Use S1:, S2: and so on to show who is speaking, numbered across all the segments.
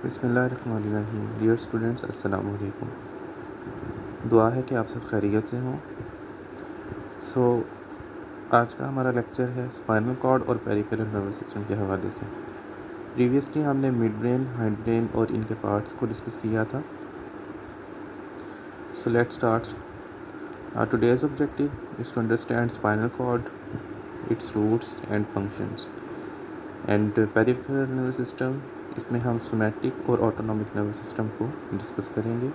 S1: बिस्मिल्लाहिर्रहमानिर्रहीम। Dear students, अस्सलाम वालेकुम। दुआ है कि आप सब खैरियत से हों। आज का हमारा लेक्चर है स्पाइनल कॉर्ड और पेरिफेरल नर्वस सिस्टम के हवाले से। प्रीवियसली हमने मिड ब्रेन, हाइंड ब्रेन और इनके पार्ट्स को डिस्कस किया था। So let's start. Today's objective is to understand spinal cord, its roots and functions, and peripheral nervous system, इसमें हम सोमैटिक और ऑटोनॉमिक नर्वस सिस्टम को डिस्कस करेंगे।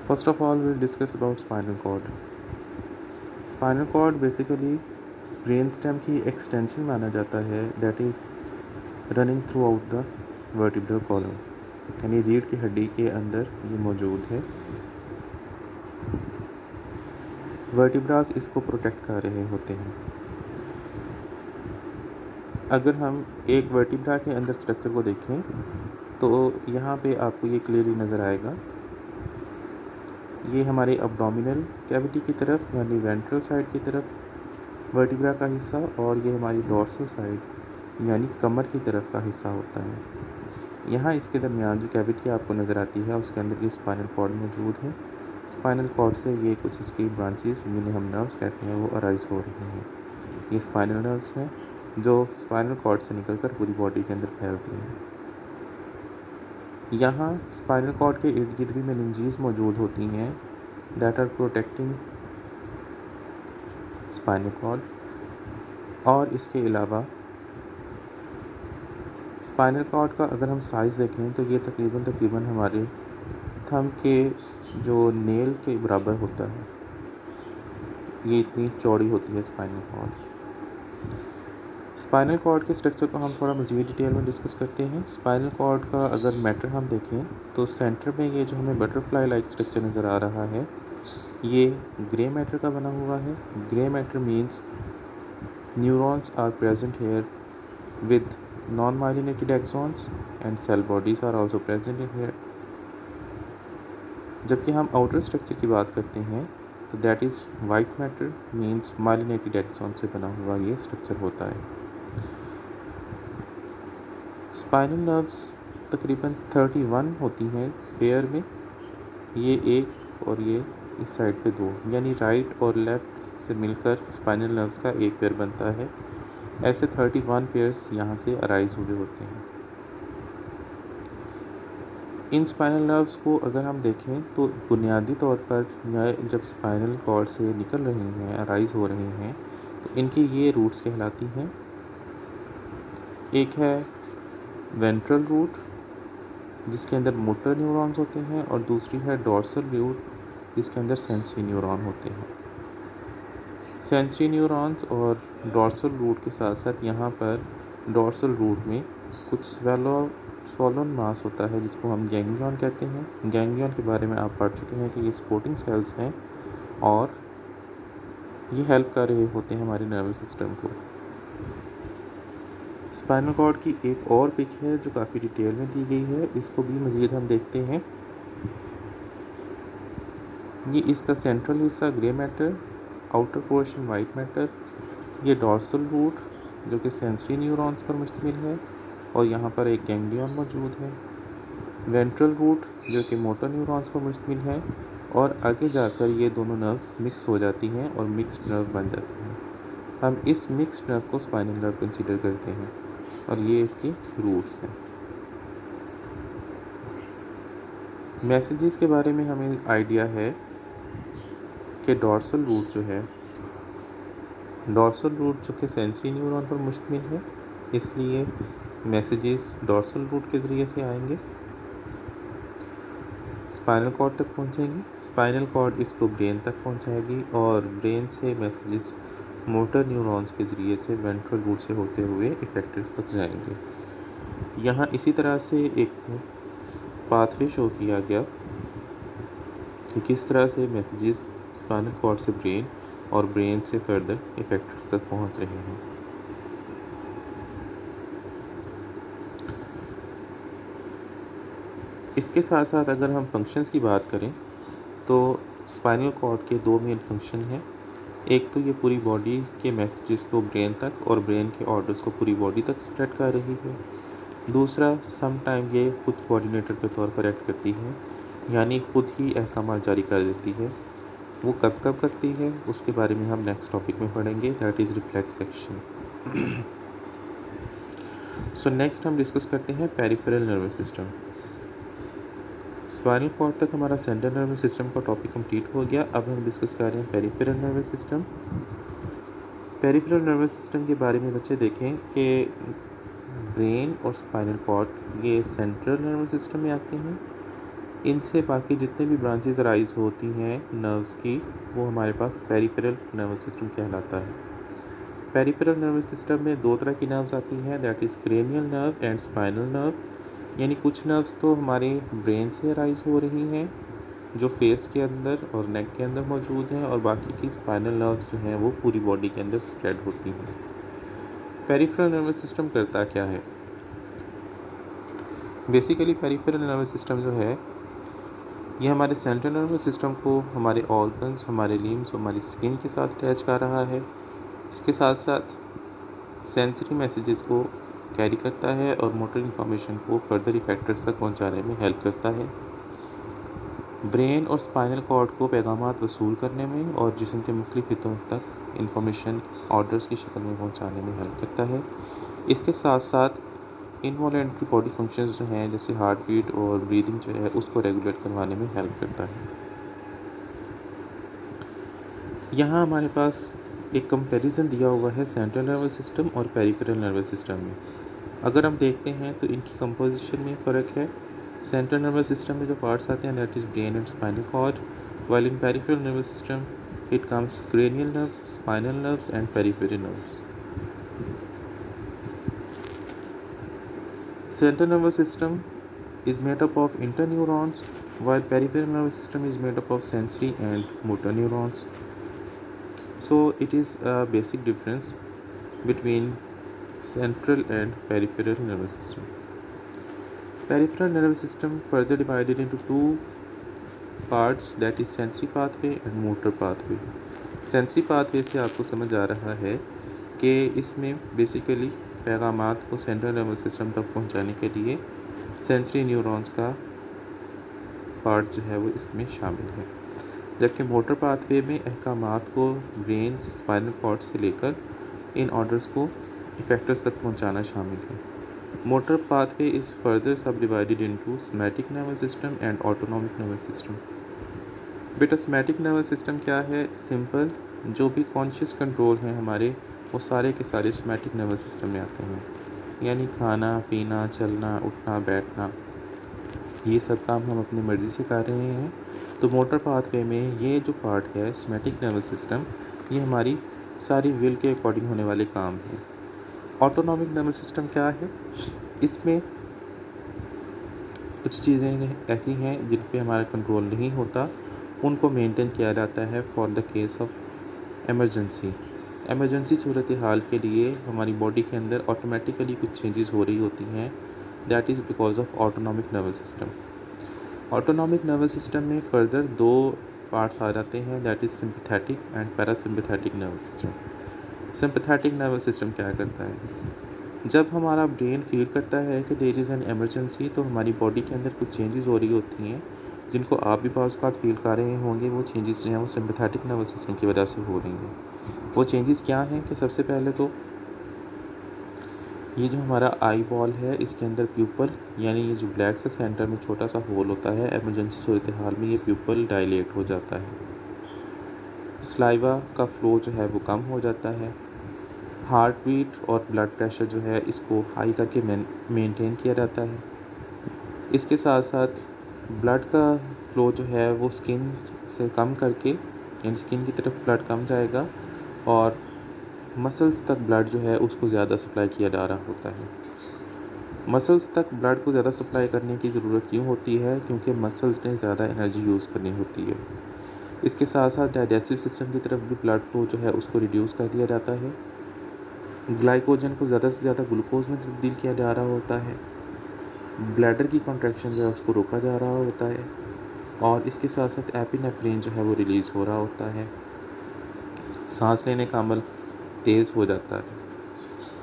S1: First of all we'll discuss about spinal cord. Spinal cord basically brain stem की extension माना जाता है, that is running throughout the vertebral column, यानी रीढ़ की हड्डी के अंदर ये मौजूद है। वर्टिब्रास इसको प्रोटेक्ट कर रहे होते हैं। अगर हम एक वर्टिब्रा के अंदर स्ट्रक्चर को देखें तो यहाँ पे आपको ये क्लियरली नज़र आएगा। ये हमारे अब्डोमिनल कैविटी की तरफ यानी वेंट्रल साइड की तरफ वर्टिब्रा का हिस्सा, और ये हमारी डोर्सल साइड यानी कमर की तरफ का हिस्सा होता है। यहाँ इसके दरमियान जो कैविटी आपको नज़र आती है उसके अंदर ये स्पाइनल कॉर्ड मौजूद है। स्पाइनल कॉर्ड से ये कुछ इसकी ब्रांचेस, जिन्हें हम नर्व्स कहते हैं, वो अराइज हो रही हैं। ये स्पाइनल नर्व्स हैं जो स्पाइनल कॉर्ड से निकलकर पूरी बॉडी के अंदर फैलती हैं। यहाँ स्पाइनल कॉर्ड के इर्द गिर्द भी मेनिंजेस मौजूद होती हैं that are protecting spinal cord. और इसके अलावा स्पाइनल कॉर्ड का अगर हम साइज़ देखें तो ये तकरीबन हमारे थंब के जो नेल के बराबर होता है। ये इतनी चौड़ी होती है स्पाइनल कॉर्ड। स्पाइनल कॉर्ड के स्ट्रक्चर को हम थोड़ा मज़ीद डिटेल में डिस्कस करते हैं। स्पाइनल कॉर्ड का अगर मैटर हम देखें तो सेंटर में ये जो हमें बटरफ्लाई लाइक स्ट्रक्चर नज़र आ रहा है, ये ग्रे मैटर का बना हुआ है। Grey matter means neurons are present here with non myelinated axons and cell bodies are also present in here. जबकि हम आउटर स्ट्रक्चर की बात करते हैं तो that is white matter means myelinated axon से बना हुआ ये स्ट्रक्चर होता है। स्पाइनल नर्व्स तकरीबन 31 होती हैं पेयर में, ये एक और ये इस साइड पे 2, यानी राइट और लेफ़्ट से मिलकर स्पाइनल नर्व्स का एक पेयर बनता है। ऐसे 31 पेयर्स यहाँ से अराइज हुए होते हैं। इन स्पाइनल नर्व्स को अगर हम देखें तो बुनियादी तौर पर जब स्पाइनल कॉर्ड से निकल रही हैं, अराइज हो रही हैं, तो इनकी ये रूट्स कहलाती हैं। एक है वेंट्रल रूट जिसके अंदर मोटर न्यूरॉन्स होते हैं, और दूसरी है डोर्सल रूट जिसके अंदर सेंसरी न्यूरॉन होते हैं। सेंसरी न्यूरॉन्स और डोर्सल रूट के साथ साथ यहाँ पर डोर्सल रूट में कुछ स्वॉलन मास होता है जिसको हम गैंग्लियन कहते हैं। गैंग्लियन के बारे में आप पढ़ चुके हैं कि ये सपोर्टिंग सेल्स हैं और ये हेल्प कर रहे होते हैं हमारे नर्वस सिस्टम को। स्पाइनल कॉर्ड की एक और पिक है जो काफ़ी डिटेल में दी गई है, इसको भी मज़ीद हम देखते हैं। ये इसका सेंट्रल हिस्सा grey matter, outer portion white matter, ये डोर्सल रूट जो कि सेंसरी न्यूरॉन्स पर मुश्तमिल है, और यहाँ पर एक गैंग्लियन मौजूद है। वेंट्रल रूट जो कि मोटर न्यूरॉन्स पर मुश्तमिल है, और आगे जाकर ये दोनों नर्व्स मिक्स हो जाती हैं और मिक्स्ड नर्व बन जाती हैं। हम इस मिक्स्ड नर्व को स्पाइनल नर्व कंसीडर करते हैं, और ये इसकी रूट्स हैं। मैसेजेस के बारे में हमें आइडिया है कि डोर्सल रूट जो कि सेंसरी न्यूरॉन पर मुश्तमिल है, इसलिए मैसेजेस डोर्सल रूट के ज़रिए से आएंगे, स्पाइनल कॉर्ड तक पहुंचेंगे। स्पाइनल कॉर्ड इसको ब्रेन तक पहुंचाएगी, और ब्रेन से मैसेजेस मोटर न्यूरॉन्स के ज़रिए से वेंट्रल रूट से होते हुए इफेक्टर्स तक जाएंगे। यहाँ इसी तरह से एक पाथवे शो किया गया कि किस तरह से मैसेजेस स्पाइनल कॉर्ड से ब्रेन और ब्रेन से फर्दर इफेक्टर्स तक पहुंच रहे हैं। इसके साथ साथ अगर हम फंक्शंस की बात करें तो स्पाइनल कॉर्ड के 2 मेन फंक्शन हैं। एक तो ये पूरी बॉडी के मैसेजेस को ब्रेन तक और ब्रेन के ऑर्डर्स को पूरी बॉडी तक स्प्रेड कर रही है, दूसरा, सम टाइम ये खुद कोऑर्डिनेटर के तौर पर एक्ट करती है, यानी खुद ही अहकाम जारी कर देती है। वो कब कब करती है उसके बारे में हम नेक्स्ट टॉपिक में पढ़ेंगे, that is reflex action. So next हम डिस्कस करते हैं peripheral nervous system. Spinal cord तक हमारा सेंट्रल नर्वस सिस्टम का टॉपिक कंप्लीट हो गया। अब हम डिस्कस कर रहे हैं peripheral nervous system. Peripheral nervous system के बारे में बच्चे देखें कि ब्रेन और स्पाइनल कॉर्ड ये सेंट्रल नर्वस सिस्टम में आते हैं। इनसे बाकी जितने भी ब्रांचेज राइज होती हैं नर्व्स की, वो हमारे पास पेरिफेरल नर्वस सिस्टम कहलाता है। पेरिफेरल नर्वस सिस्टम में दो तरह की नर्व्स आती हैं, that is cranial nerve and spinal nerve. यानी कुछ नर्व्स तो हमारे ब्रेन से राइज हो रही हैं जो फेस के अंदर और नेक के अंदर मौजूद हैं, और बाकी की स्पाइनल नर्व्स जो हैं वो पूरी बॉडी के अंदर स्प्रेड होती हैं। पेरिफेरल नर्वस सिस्टम करता क्या है? बेसिकली पेरिफेरल नर्वस सिस्टम जो है ये हमारे सेंट्रल नर्वस सिस्टम को हमारे ऑर्गन्स, हमारे लिम्स, हमारी स्किन के साथ अटैच कर रहा है। इसके साथ साथ सेंसरी मैसेजेस को कैरी करता है और मोटर इन्फॉर्मेशन को फर्दर इफेक्टर्स तक पहुंचाने में हेल्प करता है। ब्रेन और स्पाइनल कॉर्ड को पैगामात वसूल करने में और जिस्म के मुख्तलिफ हिस्सों तक इन्फॉर्मेशन ऑर्डर्स की शक्ल में पहुंचाने में हेल्प करता है। इसके साथ साथ इनवॉलेंट्री बॉडी फंक्शंस जो हैं जैसे हार्ट बीट और ब्रीदिंग जो है उसको रेगुलेट करवाने में हेल्प करता है। यहाँ हमारे पास एक कंपैरिजन दिया हुआ है सेंट्रल नर्वस सिस्टम और पेरिफेरल नर्वस सिस्टम में। अगर हम देखते हैं तो इनकी कंपोजिशन में फ़र्क है। सेंट्रल नर्वस सिस्टम में जो पार्ट्स आते हैं that is brain and spinal cord, while in peripheral nervous system it comes cranial nerves, spinal nerves and peripheral nerves. Central nervous system is made up of interneurons, while peripheral nervous system is made up of sensory and motor neurons. So it is a basic difference between central and peripheral nervous system. Peripheral nervous system further divided into two parts, that is sensory pathway and motor pathway. Sensory pathway से आपको समझ आ रहा है कि इसमें basically पैगामात को central nervous system तक पहुंचाने के लिए सेंसरी न्यूरॉन्स का पार्ट जो है वो इसमें शामिल है, जबकि मोटर पाथवे में अहकामात को ब्रेन, स्पाइनल कॉर्ड से लेकर इन ऑर्डर्स को इफेक्टर्स तक पहुंचाना शामिल है। मोटर पाथवे इज़ फर्दर सब divided into somatic nervous system and autonomic nervous system. बेटा सोमैटिक नर्वस सिस्टम क्या है? सिंपल, जो भी कॉन्शियस कंट्रोल हैं हमारे वो सारे के सारे सोमैटिक नर्वस सिस्टम में आते हैं, यानी खाना पीना, चलना, उठना, बैठना, ये सब काम हम अपनी मर्ज़ी से कर रहे हैं। तो मोटर पाथवे में ये जो पार्ट है सोमैटिक नर्वस सिस्टम, ये हमारी सारी विल के अकॉर्डिंग होने वाले काम हैं। ऑटोनॉमिक नर्वस सिस्टम क्या है? इसमें कुछ चीज़ें ऐसी हैं जिन पे हमारा कंट्रोल नहीं होता, उनको मेंटेन किया जाता है for the case of emergency सूरत हाल के लिए हमारी बॉडी के अंदर ऑटोमेटिकली कुछ चेंजेस हो रही होती हैं, that is because of autonomic nervous system. Autonomic nervous system में फर्दर दो पार्ट्स आ जाते हैं, that is sympathetic and parasympathetic nervous system. Sympathetic nervous system क्या करता है? जब हमारा ब्रेन फील करता है कि देयर इज़ एन एमरजेंसी, तो हमारी बॉडी के अंदर कुछ चेंजेस हो रही होती हैं जिनको आप भी पास का फील कर रहे होंगे। वो चेंजेस जो हैं वो सिंपैथेटिक नर्वस सिस्टम की वजह से हो रही हैं। वो चेंजेस क्या हैं कि सबसे पहले तो ये जो हमारा आई बॉल है इसके अंदर प्यूपल, यानी ये जो ब्लैक से सेंटर में छोटा सा होल होता है, एमरजेंसी सूरत हाल में ये प्यूपल डायलेट हो जाता है। स्लाइवा का फ्लो जो है वो कम हो जाता है। हार्ट बीट और ब्लड प्रेशर जो है इसको हाई करके मेंटेन किया जाता है। इसके साथ साथ ब्लड का फ्लो जो है वो स्किन से कम करके, यानी स्किन की तरफ ब्लड कम जाएगा और मसल्स तक ब्लड जो है उसको ज़्यादा सप्लाई किया जा रहा होता है। मसल्स तक ब्लड को ज़्यादा सप्लाई करने की ज़रूरत क्यों होती है? क्योंकि मसल्स ने ज़्यादा एनर्जी यूज़ करनी होती है। इसके साथ साथ डाइजेस्टिव सिस्टम की तरफ भी ब्लड फ्लो जो है उसको रिड्यूस कर दिया जाता है। ग्लाइकोजन को ज़्यादा से ज़्यादा ग्लूकोज में तब्दील किया जा रहा होता है। ब्लैडर की कॉन्ट्रैक्शन जो है उसको रोका जा रहा होता है और इसके साथ साथ एपिनेफ्रिन जो है वो रिलीज़ हो रहा होता है। सांस लेने का अमल तेज़ हो जाता है।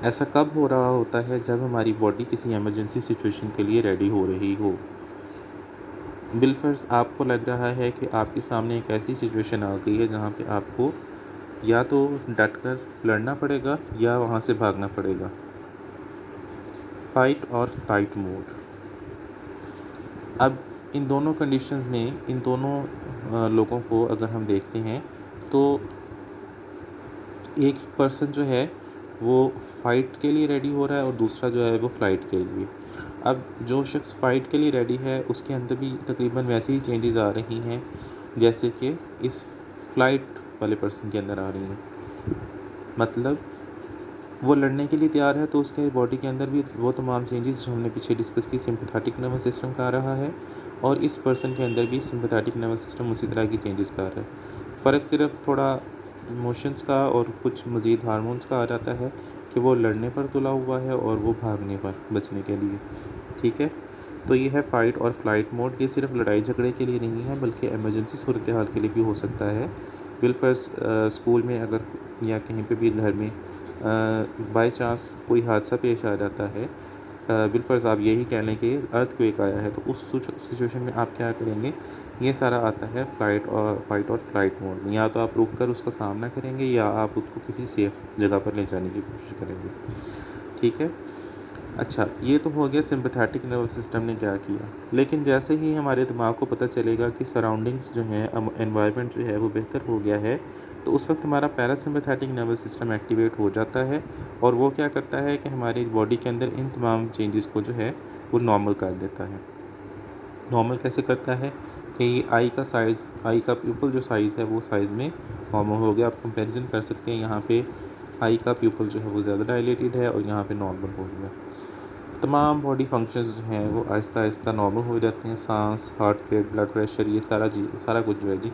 S1: ऐसा कब हो रहा होता है? जब हमारी बॉडी किसी इमरजेंसी सिचुएशन के लिए रेडी हो रही हो। बिलफर्ज आपको लग रहा है कि आपके सामने एक ऐसी सिचुएशन आ गई है जहाँ पे आपको या तो डट कर लड़ना पड़ेगा या वहाँ से भागना पड़ेगा। फाइट और फ्लाइट मोड। अब इन दोनों कंडीशन में इन दोनों लोगों को अगर हम देखते हैं तो एक पर्सन जो है वो फाइट के लिए रेडी हो रहा है और दूसरा जो है वो फ्लाइट के लिए। अब जो शख्स फाइट के लिए रेडी है उसके अंदर भी तकरीबन वैसे ही चेंजेस आ रही हैं जैसे कि इस फ्लाइट वाले पर्सन के अंदर आ रही हैं। मतलब वो लड़ने के लिए तैयार है तो उसके बॉडी के अंदर भी वो तमाम चेंजेस जो हमने पीछे डिस्कस की सिंपैथेटिक नर्वस सिस्टम का आ रहा है और इस पर्सन के अंदर भी सिंपैथेटिक नर्वस सिस्टम उसी तरह की चेंजेस का आ रहा है। फ़र्क सिर्फ थोड़ा इमोशंस का और कुछ मज़ीद हार्मोन्स का आ जाता है कि वो लड़ने पर तुला हुआ है और वो भागने पर बचने के लिए। ठीक है, तो ये है फ़ाइट और फ्लाइट मोड। ये सिर्फ लड़ाई झगड़े के लिए नहीं है बल्कि इमरजेंसी सूरत हाल के लिए भी हो सकता है। बिलफर्ज स्कूल में अगर या कहीं पे भी घर में बाय चांस कोई हादसा पेश आ जाता है, बिलफर्ज आप यही कह लें कि अर्थक्वेक आया है, तो उस सिचुएशन में आप क्या करेंगे? ये सारा आता है फाइट और फ्लाइट मोड में। या तो आप रुक कर उसका सामना करेंगे या आप उसको किसी सेफ जगह पर ले जाने की कोशिश करेंगे। ठीक है, अच्छा, ये तो हो गया सिंपैथेटिक नर्वस सिस्टम ने क्या किया। लेकिन जैसे ही हमारे दिमाग को पता चलेगा कि सराउंडिंग्स जो हैं, एनवायरनमेंट जो है वो बेहतर हो गया है, तो उस वक्त हमारा पैरासिम्पैथेटिक नर्वस सिस्टम एक्टिवेट हो जाता है और वो क्या करता है कि हमारी बॉडी के अंदर इन तमाम चेंजेस को जो है वो नॉर्मल कर देता है। नॉर्मल कैसे करता है कि आई का साइज़, आई का प्यूपल जो साइज़ है वो साइज़ में नॉर्मल हो गया। आप कंपैरिजन कर सकते हैं, यहाँ पे आई का प्यूपल जो है वो ज़्यादा डायलेटेड है और यहाँ पे नॉर्मल हो गया। तमाम बॉडी फंक्शंस जो हैं वो आहिस्ता आहिस्ता नॉर्मल हो जाते हैं। सांस, हार्ट रेट, ब्लड प्रेशर, ये सारा कुछ जो है जी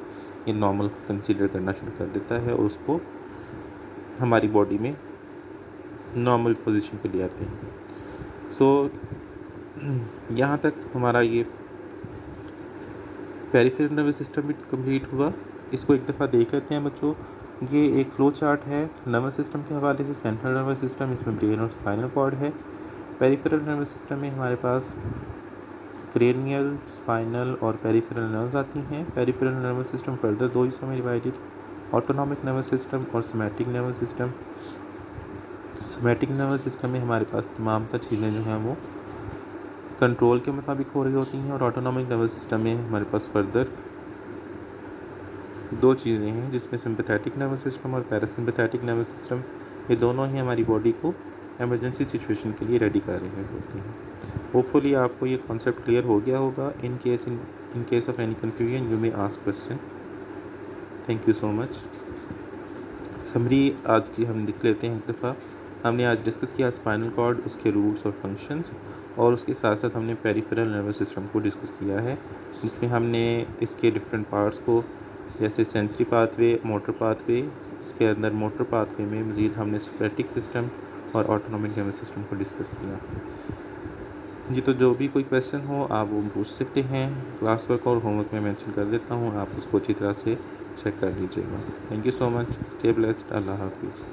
S1: ये नॉर्मल कंसीडर करना शुरू कर देता है और उसको हमारी बॉडी में नॉर्मल पोजीशन पे ले आते हैं। सो यहाँ तक हमारा ये पेरिफेरल नर्वस सिस्टम भी कंप्लीट हुआ। इसको एक दफ़ा देख लेते हैं बच्चों। ये एक फ्लो चार्ट है नर्वस सिस्टम के हवाले से। सेंट्रल नर्वस सिस्टम, इसमें ब्रेन और स्पाइनल कॉर्ड है। पेरिफेरल नर्वस सिस्टम में हमारे पास क्रेनियल, स्पाइनल और पेरिफेरल नर्व्स आती हैं। पेरिफेरल नर्वस सिस्टम फर्दर दो हिस्सों में डिवाइडेड, ऑटोनॉमिक नर्वस सिस्टम और somatic nervous system. Somatic nervous system में हमारे पास तमाम तर चीज़ें जो हैं वो कंट्रोल के मुताबिक हो रही होती हैं और ऑटोनॉमिक नर्वस सिस्टम में हमारे पास फर्दर दो चीज़ें हैं जिसमें सिंपैथेटिक नर्वस सिस्टम और पैरासिम्पैथेटिक नर्वस सिस्टम, ये दोनों ही हमारी बॉडी को इमरजेंसी सिचुएशन के लिए रेडी कर रहे होते हैं। होपफुली आपको ये कॉन्सेप्ट क्लियर हो गया होगा। In case of any confusion you may ask question. Thank you so much. Summary आज की हम लिख लेते हैं एक दफ़ा। हमने आज डिस्कस किया स्पाइनल कॉर्ड, उसके रूट्स और फंक्शंस, और उसके साथ साथ हमने पेरिफेरल नर्वस सिस्टम को डिस्कस किया है जिसमें हमने इसके डिफरेंट पार्ट्स को, जैसे सेंसरी पाथवे, मोटर पाथवे, इसके अंदर मोटर पाथवे में मज़ीद हमने सिंपैथेटिक सिस्टम और ऑटोनॉमिक नर्वस सिस्टम को डिस्कस किया जी। तो जो भी कोई क्वेश्चन हो आप वो पूछ सकते हैं। क्लास वर्क और होमवर्क में मेंशन कर देता हूँ, आप उसको अच्छी तरह से चेक कर लीजिएगा। Thank you so much. Stay blessed. अल्लाह हाफिज़।